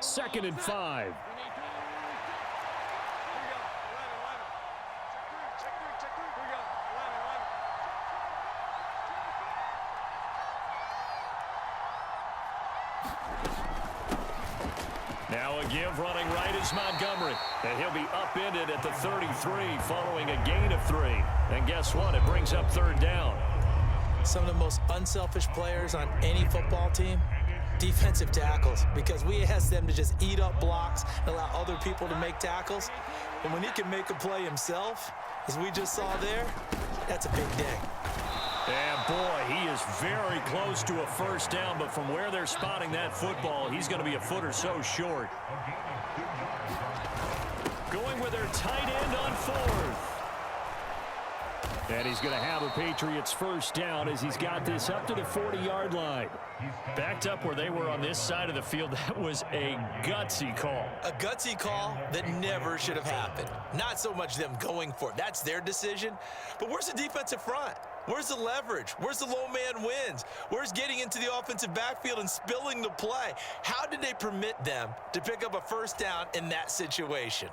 2nd and 5. Now a give running right is Montgomery. And he'll be upended at the 33 following a gain of 3. And guess what? It brings up 3rd down. Some of the most unselfish players on any football team, defensive tackles, because we ask them to just eat up blocks and allow other people to make tackles. And when he can make a play himself, as we just saw there, that's a big day. And boy, he is very close to a 1st down, but from where they're spotting that football, he's going to be a foot or so short. Going with their tight end on 4th. And he's going to have a Patriots 1st down as he's got this up to the 40-yard line. Backed up where they were on this side of the field, that was a gutsy call. A gutsy call that never should have happened. Not so much them going for it. That's their decision. But where's the defensive front? Where's the leverage? Where's the low man wins? Where's getting into the offensive backfield and spilling the play? How did they permit them to pick up a 1st down in that situation?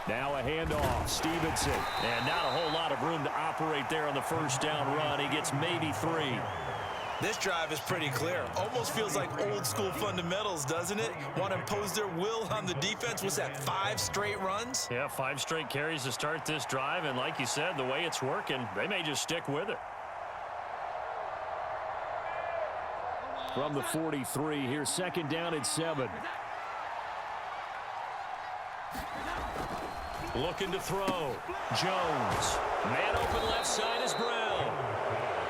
Now a handoff, Stevenson. And not a whole lot of room to operate there on the 1st down run. He gets maybe 3. This drive is pretty clear. Almost feels like old school fundamentals, doesn't it? Want to impose their will on the defense. What's that, 5 straight runs? Yeah, 5 straight carries to start this drive. And like you said, the way it's working, they may just stick with it. From the 43, here's 2nd down and 7. Looking to throw. Jones. Man open left side is Brown.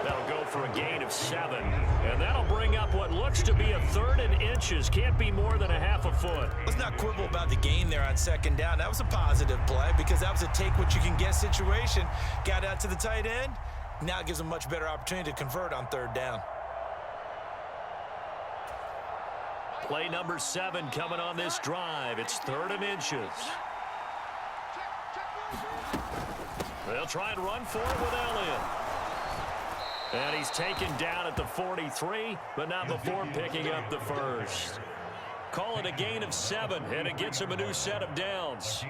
That'll go for a gain of 7. And that'll bring up what looks to be a 3rd and inches. Can't be more than a half a foot. Let's not quibble about the gain there on 2nd down. That was a positive play because that was a take-what-you-can-get situation. Got out to the tight end. Now it gives them a much better opportunity to convert on 3rd down. Play number 7 coming on this drive. It's 3rd and inches. They'll try and run for it with Elliott. And he's taken down at the 43, but not before picking up the 1st. Call it a gain of 7, and it gets him a new set of downs.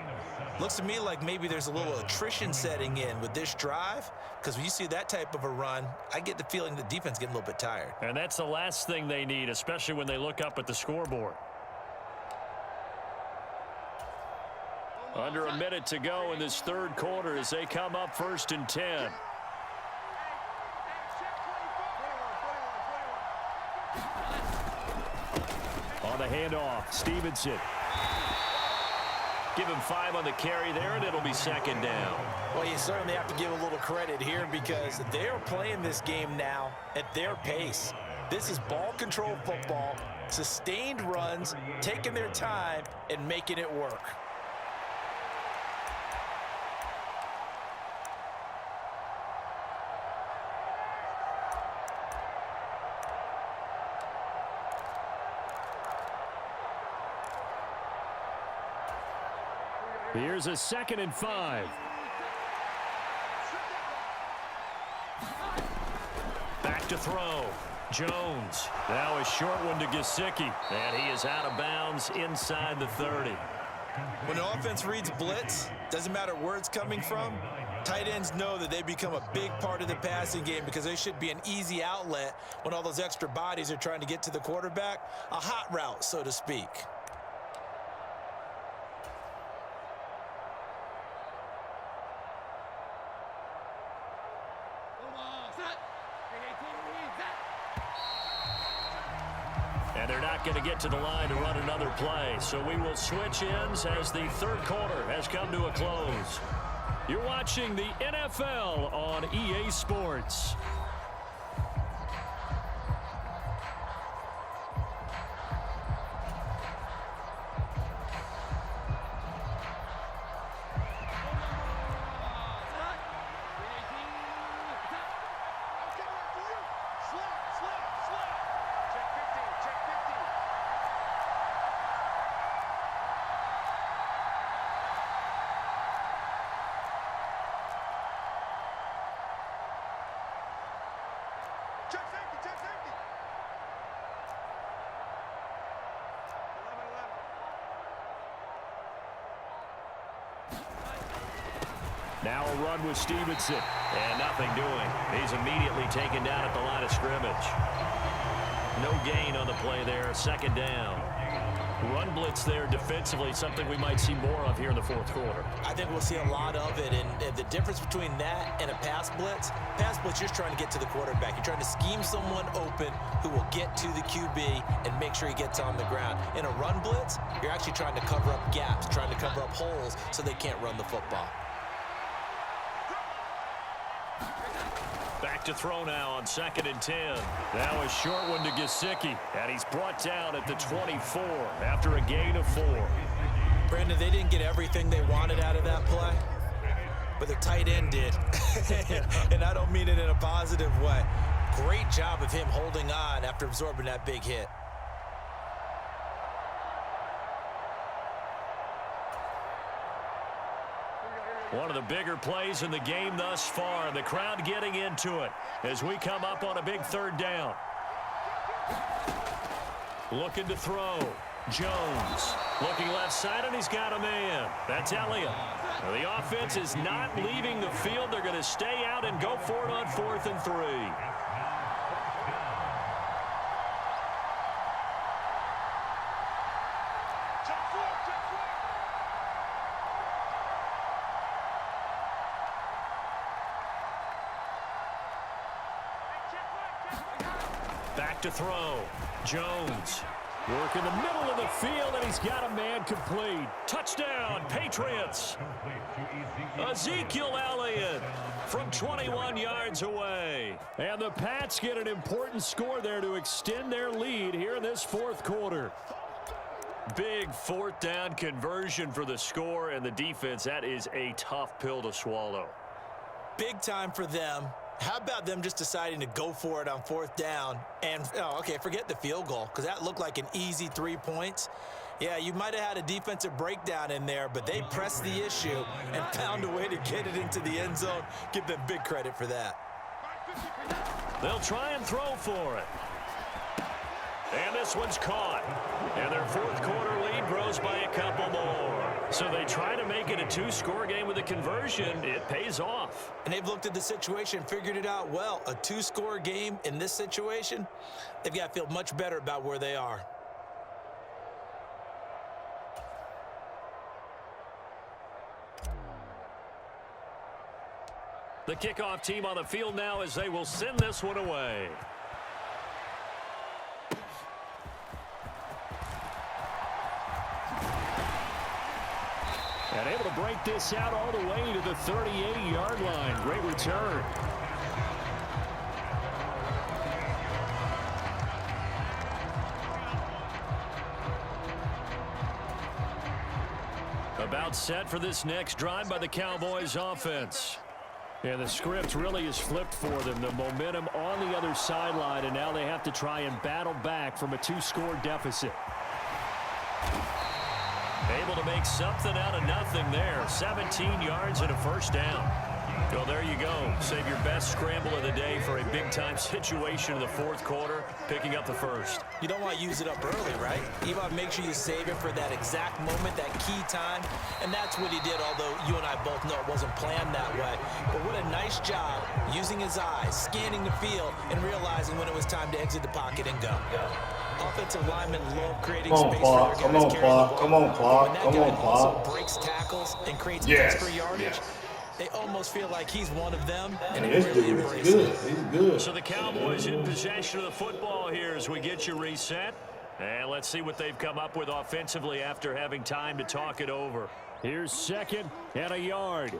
Looks to me like maybe there's a little attrition setting in with this drive, because when you see that type of a run, I get the feeling the defense getting a little bit tired. And that's the last thing they need, especially when they look up at the scoreboard. Under a minute to go in this 3rd quarter as they come up 1st and 10. On the handoff, Stevenson. Give him 5 on the carry there, and it'll be 2nd down. Well, you certainly have to give a little credit here because they're playing this game now at their pace. This is ball control football, sustained runs, taking their time, and making it work. Here's a 2nd and 5. Back to throw. Jones. Now a short one to Gesicki. And he is out of bounds inside the 30. When the offense reads blitz, doesn't matter where it's coming from, tight ends know that they become a big part of the passing game because they should be an easy outlet when all those extra bodies are trying to get to the quarterback. A hot route, so to speak. And they're not going to get to the line to run another play. So we will switch ends as the 3rd quarter has come to a close. You're watching the NFL on EA Sports. Now a run with Stevenson. And nothing doing. He's immediately taken down at the line of scrimmage. No gain on the play there. Second down. Run blitz there defensively, something we might see more of here in the fourth quarter. I think we'll see a lot of it, and the difference between that and a pass blitz, you're trying to get to the quarterback. You're trying to scheme someone open who will get to the QB and make sure he gets on the ground. In a run blitz, you're actually trying to cover up gaps, trying to cover up holes so they can't run the football. Back to throw now on 2nd and 10. Now a short one to Gesicki, and he's brought down at the 24 after a gain of 4. Brandon, they didn't get everything they wanted out of that play, but the tight end did. And I don't mean it in a positive way. Great job of him holding on after absorbing that big hit. One of the bigger plays in the game thus far. The crowd getting into it as we come up on a big 3rd down. Looking to throw. Jones looking left side, and he's got a man. That's Elliott. Now, the offense is not leaving the field. They're going to stay out and go for it on 4th and 3. Back to throw. Jones work in the middle of the field, and he's got a man complete. Touchdown, Patriots. Ezekiel Elliott from 21 yards away. And the Pats get an important score there to extend their lead here in this 4th quarter. Big 4th down conversion for the score, and the defense, that is a tough pill to swallow. Big time for them. How about them just deciding to go for it on 4th down and, forget the field goal, because that looked like an easy 3 points. Yeah, you might have had a defensive breakdown in there, but they pressed the issue and found a way to get it into the end zone. Give them big credit for that. They'll try and throw for it. And this one's caught. And their 4th quarter lead grows by a couple more. So they try to make it a 2-score game with a conversion. It pays off. And they've looked at the situation, figured it out well. A 2-score game in this situation, they've got to feel much better about where they are. The kickoff team on the field now as they will send this one away. And able to break this out all the way to the 38-yard line. Great return. About set for this next drive by the Cowboys offense. And the script really is flipped for them. The momentum on the other sideline, and now they have to try and battle back from a 2-score deficit. Able to make something out of nothing there. 17 yards and a 1st down. Well, there you go. Save your best scramble of the day for a big-time situation in the 4th quarter, picking up the 1st. You don't want to use it up early, right? You want to make sure you save it for that exact moment, that key time. And that's what he did, although you and I both know it wasn't planned that way. But what a nice job using his eyes, scanning the field, and realizing when it was time to exit the pocket and go. Offensive linemen love creating space for their guys carrying the ball. Come on, Clark. When that guy also breaks tackles and creates extra yardage, they almost feel like he's one of them, and he really embraces it. He's good. So the Cowboys in possession of the football here as we get you reset. And let's see what they've come up with offensively after having time to talk it over. Here's 2nd and a yard.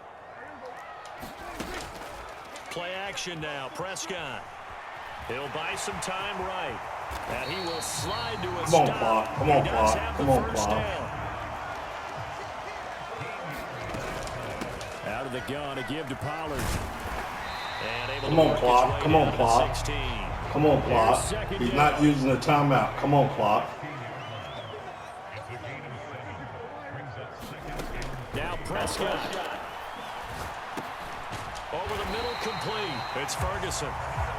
Play action now. Prescott. He'll buy some time right. And he will slide to a stop. Come on, Clark. Come on, Clark. Out of the gun to give to Pollard. And able Come to on, Clark. Come on, Clark. Come on, Clark. He's not using the timeout. Come on, Clark. Now Prescott. Over the middle, complete. It's Ferguson.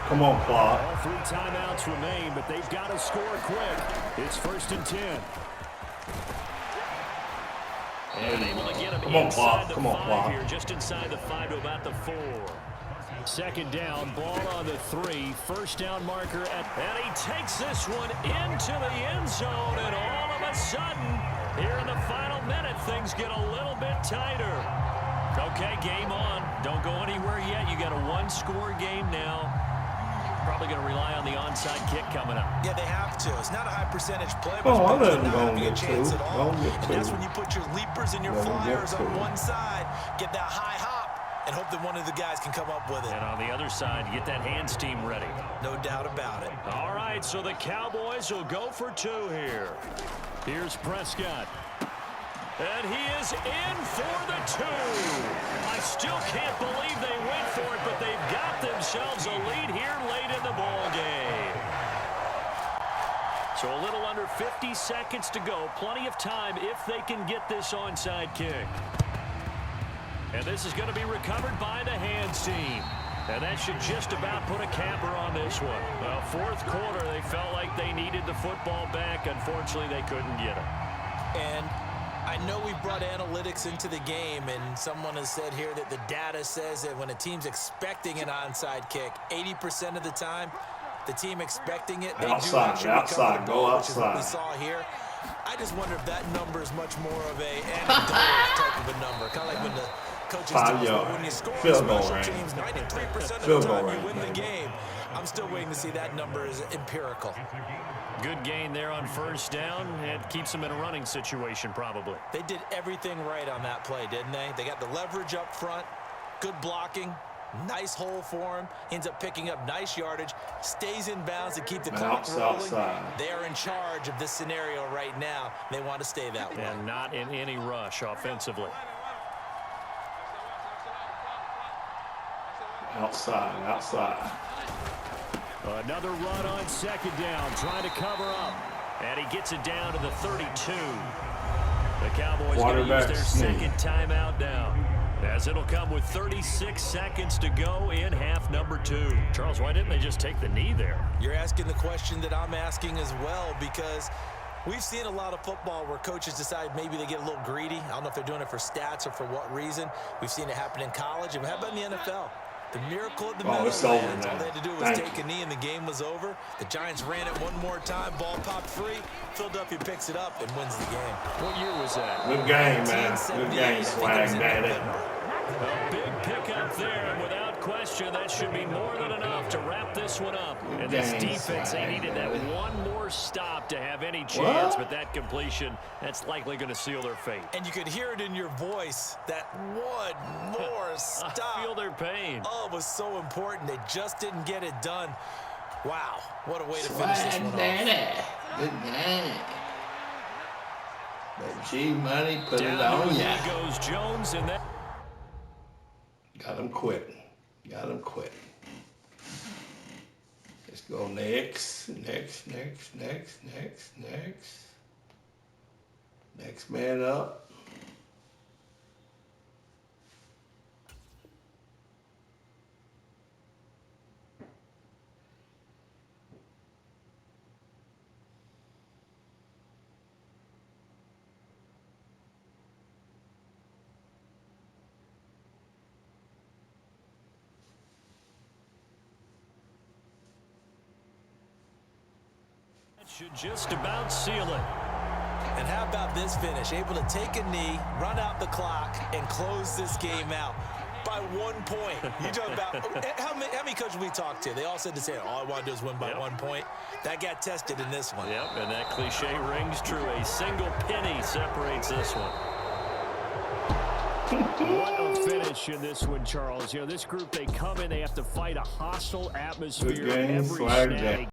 Come on, Clark. All 3 timeouts remain, but they've got to score quick. It's 1st and 10. And able to get him inside the 5 here, just inside the 5 to about the 4. 2nd down, ball on the 3. 1st down marker and he takes this one into the end zone, and all of a sudden, here in the final minute, things get a little bit tighter. Okay, game on. Don't go anywhere yet. You got a 1-score game now. Probably going to rely on the onside kick coming up. Yeah, they have to. It's not a high percentage play, but not let him having go a chance at all. And get that's when you put your leapers and your flyers on one side, get that high hop, and hope that one of the guys can come up with it. And on the other side, get that hands team ready. No doubt about it. All right, so the Cowboys will go for 2 here. Here's Prescott. And he is in for the 2. I still can't believe they went for it, but they've got themselves a lead here late in the ball game. So a little under 50 seconds to go. Plenty of time if they can get this onside kick. And this is going to be recovered by the hands team. And that should just about put a capper on this one. Well, 4th quarter, they felt like they needed the football back. Unfortunately, they couldn't get it. And I know we brought analytics into the game, and someone has said here that the data says that when a team's expecting an onside kick, 80% of the time, the team expecting it, they outside, do outside, go outside. Which is what we saw here. I just wonder if that number is much more of a anecdotal type of a number, kind of like when the coaches tell us, when you score on special teams, 93% of the time you win the game. I'm still waiting to see that number is empirical. Good gain there on 1st down. It keeps them in a running situation, probably. They did everything right on that play, didn't they? They got the leverage up front, good blocking, nice hole for him, ends up picking up nice yardage, stays in bounds to keep the clock rolling. They are in charge of this scenario right now. They want to stay that way. And not in any rush offensively. Outside. Another run on 2nd down, trying to cover up. And he gets it down to the 32. The Cowboys going to use their 2nd timeout now, as it'll come with 36 seconds to go in half number 2. Charles, why didn't they just take the knee there? You're asking the question that I'm asking as well, because we've seen a lot of football where coaches decide maybe they get a little greedy. I don't know if they're doing it for stats or for what reason. We've seen it happen in college. And how about in the NFL? The miracle at the Meadowlands. All they had to do was take a knee and the game was over. The Giants ran it one more time. Ball popped free. Philadelphia picks it up and wins the game. What year was that? Good game, man. Good game, Swag Daddy. A big pickup there, and without question, that should be more than enough to wrap this one up. And this defense, they needed that one more stop to have any chance, but that completion, that's likely going to seal their fate. And you could hear it in your voice, that one more stop. I feel their pain. Oh, it was so important. They just didn't get it done. Wow, what a way to finish this one off. Good game. The G-Money put it on ya. Goes Jones, and that got him quit. Let's go next man up. should just about seal it. And how about this finish? Able to take a knee, run out the clock, and close this game out by 1 point. You talk about how many coaches we talked to? They all said the same. All I want to do is win by 1 point. That got tested in this one. Yep, and that cliche rings true. A single penny separates this one. What a finish in this one, Charles. You know, this group, they come in, they have to fight a hostile atmosphere every snap.